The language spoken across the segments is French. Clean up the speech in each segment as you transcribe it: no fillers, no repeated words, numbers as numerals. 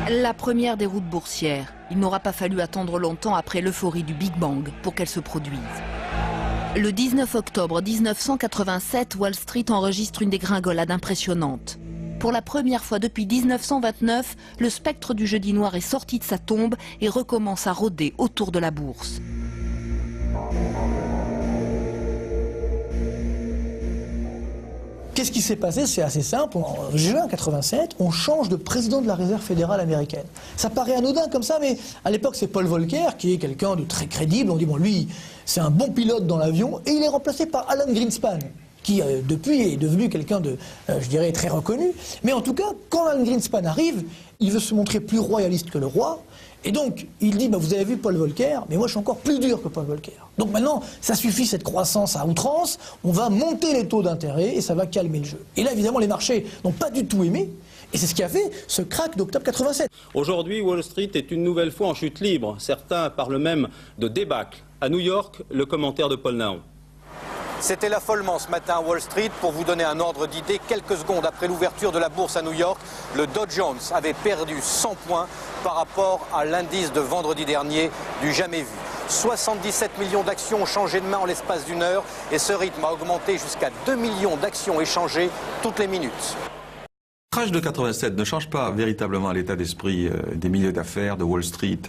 La première déroute boursière. Il n'aura pas fallu attendre longtemps après l'euphorie du Big Bang pour qu'elle se produise. Le 19 octobre 1987, Wall Street enregistre une dégringolade impressionnante. Pour la première fois depuis 1929, le spectre du jeudi noir est sorti de sa tombe et recommence à rôder autour de la bourse. Qu'est-ce qui s'est passé? C'est assez simple. En juin 87, on change de président de la Réserve fédérale américaine. Ça paraît anodin comme ça, mais à l'époque, c'est Paul Volcker, qui est quelqu'un de très crédible. On dit, bon, lui, c'est un bon pilote dans l'avion, et il est remplacé par Alan Greenspan, qui depuis est devenu quelqu'un de, je dirais, très reconnu. Mais en tout cas, quand Alan Greenspan arrive, il veut se montrer plus royaliste que le roi. Et donc, il dit, bah, vous avez vu Paul Volcker, mais moi je suis encore plus dur que Paul Volcker. Donc maintenant, ça suffit cette croissance à outrance, on va monter les taux d'intérêt et ça va calmer le jeu. Et là, évidemment, les marchés n'ont pas du tout aimé, et c'est ce qui a fait ce crack d'octobre 87. Aujourd'hui, Wall Street est une nouvelle fois en chute libre. Certains parlent même de débâcle. À New York, le commentaire de Paul Naon. C'était l'affolement ce matin à Wall Street. Pour vous donner un ordre d'idée, quelques secondes après l'ouverture de la bourse à New York, le Dow Jones avait perdu 100 points par rapport à l'indice de vendredi dernier du jamais vu. 77 millions d'actions ont changé de main en l'espace d'une heure et ce rythme a augmenté jusqu'à 2 millions d'actions échangées toutes les minutes. Le crash de 87 ne change pas véritablement l'état d'esprit des milieux d'affaires de Wall Street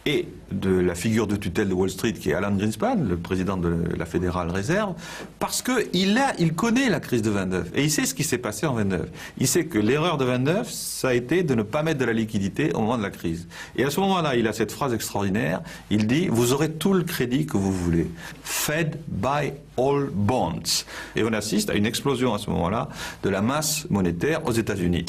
et de la figure de tutelle de Wall Street qui est Alan Greenspan, le président de la Fédérale Réserve, parce qu'il connaît la crise de 29 et il sait ce qui s'est passé en 29. Il sait que l'erreur de 29, ça a été de ne pas mettre de la liquidité au moment de la crise. Et à ce moment-là, il a cette phrase extraordinaire, il dit « Vous aurez tout le crédit que vous voulez. Fed by all bonds ». Et on assiste à une explosion à ce moment-là de la masse monétaire aux États-Unis.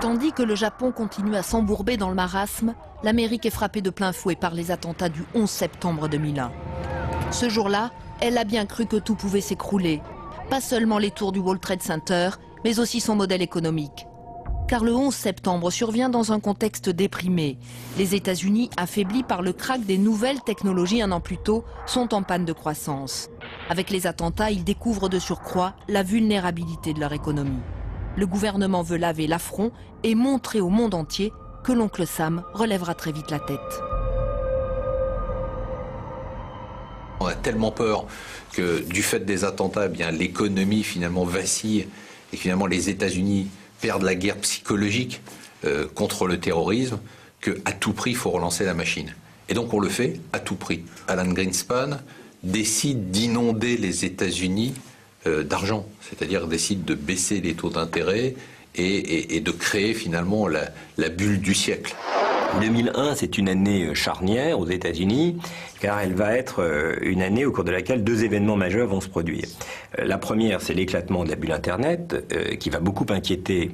Tandis que le Japon continue à s'embourber dans le marasme, l'Amérique est frappée de plein fouet par les attentats du 11 septembre 2001. Ce jour-là, elle a bien cru que tout pouvait s'écrouler. Pas seulement les tours du World Trade Center, mais aussi son modèle économique. Car le 11 septembre survient dans un contexte déprimé. Les États-Unis, affaiblis par le krach des nouvelles technologies un an plus tôt, sont en panne de croissance. Avec les attentats, ils découvrent de surcroît la vulnérabilité de leur économie. Le gouvernement veut laver l'affront et montrer au monde entier que l'oncle Sam relèvera très vite la tête. On a tellement peur que du fait des attentats, eh bien l'économie finalement vacille et finalement les États-Unis perdent la guerre psychologique contre le terrorisme, qu'à tout prix il faut relancer la machine. Et donc on le fait à tout prix. Alan Greenspan décide d'inonder les États-Unis d'argent, c'est-à-dire décide de baisser les taux d'intérêt et de créer finalement la bulle du siècle. 2001, c'est une année charnière aux États-Unis, car elle va être une année au cours de laquelle deux événements majeurs vont se produire. La première, c'est l'éclatement de la bulle Internet, qui va beaucoup inquiéter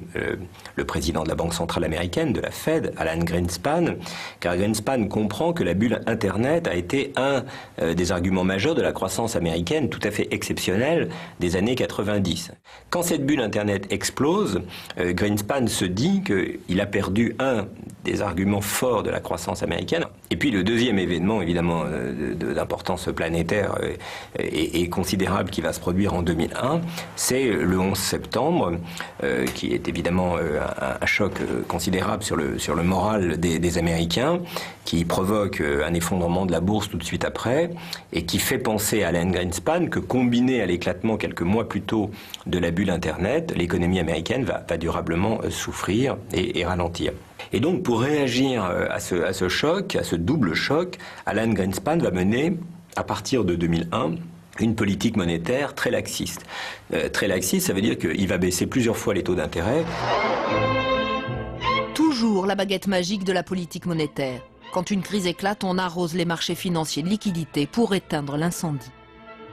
le président de la Banque centrale américaine, de la Fed, Alan Greenspan, car Greenspan comprend que la bulle Internet a été un des arguments majeurs de la croissance américaine tout à fait exceptionnelle des années 90. Quand cette bulle Internet explose, Greenspan se dit qu'il a perdu un des arguments forts de la croissance américaine. Et puis le deuxième événement, évidemment, d'importance planétaire et considérable qui va se produire en 2001, c'est le 11 septembre, qui est évidemment un choc considérable sur le moral des Américains, qui provoque un effondrement de la bourse tout de suite après, et qui fait penser à Alan Greenspan que combiné à l'éclatement quelques mois plus tôt de la bulle Internet, l'économie américaine va durablement souffrir et ralentir. Et donc, pour réagir à ce choc, à ce double choc, Alan Greenspan va mener, à partir de 2001, une politique monétaire très laxiste. Très laxiste, ça veut dire qu'il va baisser plusieurs fois les taux d'intérêt. Toujours la baguette magique de la politique monétaire. Quand une crise éclate, on arrose les marchés financiers de liquidités pour éteindre l'incendie.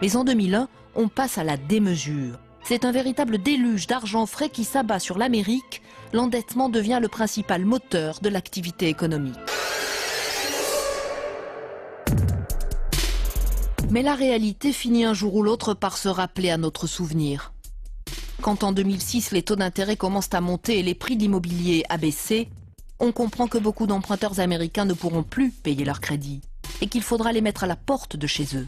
Mais en 2001, on passe à la démesure. C'est un véritable déluge d'argent frais qui s'abat sur l'Amérique. L'endettement devient le principal moteur de l'activité économique. Mais la réalité finit un jour ou l'autre par se rappeler à notre souvenir. Quand en 2006, les taux d'intérêt commencent à monter et les prix de l'immobilier à baisser, on comprend que beaucoup d'emprunteurs américains ne pourront plus payer leur crédit et qu'il faudra les mettre à la porte de chez eux.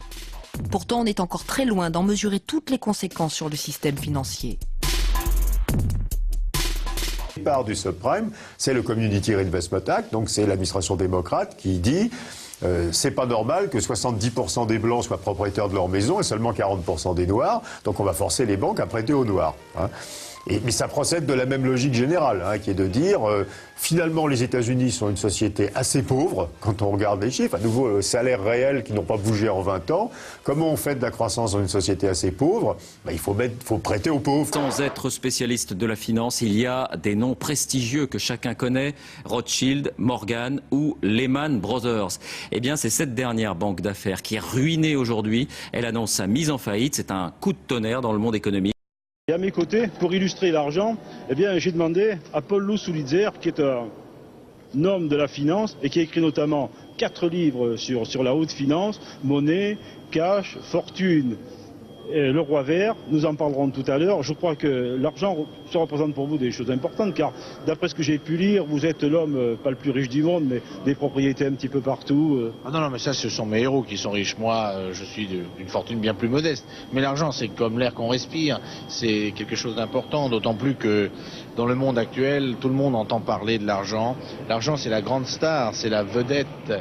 Pourtant, on est encore très loin d'en mesurer toutes les conséquences sur le système financier. Part du subprime, c'est le Community Reinvestment Act, donc c'est l'administration démocrate qui dit c'est pas normal que 70% des blancs soient propriétaires de leur maison et seulement 40% des noirs, donc on va forcer les banques à prêter aux noirs. Hein. Mais ça procède de la même logique générale, hein, qui est de dire, finalement les États-Unis sont une société assez pauvre, quand on regarde les chiffres, à nouveau salaires réels qui n'ont pas bougé en 20 ans. Comment on fait de la croissance dans une société assez pauvre? Il faut prêter aux pauvres. Sans être spécialiste de la finance, il y a des noms prestigieux que chacun connaît, Rothschild, Morgan ou Lehman Brothers. Eh bien, c'est cette dernière banque d'affaires qui est ruinée aujourd'hui. Elle annonce sa mise en faillite. C'est un coup de tonnerre dans le monde économique. Et à mes côtés, pour illustrer l'argent, eh bien, j'ai demandé à Paul Loup-Soulitzer, qui est un homme de la finance et qui a écrit notamment 4 livres sur la haute finance, Monnaie, Cash, Fortune et Le Roi Vert. Nous en parlerons tout à l'heure. Je crois que l'argent se représente pour vous des choses importantes, car d'après ce que j'ai pu lire, vous êtes l'homme pas le plus riche du monde, mais des propriétés un petit peu partout. Ah non, mais ça, ce sont mes héros qui sont riches. Moi, je suis d'une fortune bien plus modeste. Mais l'argent, c'est comme l'air qu'on respire. C'est quelque chose d'important, d'autant plus que dans le monde actuel, tout le monde entend parler de l'argent. L'argent, c'est la grande star, c'est la vedette.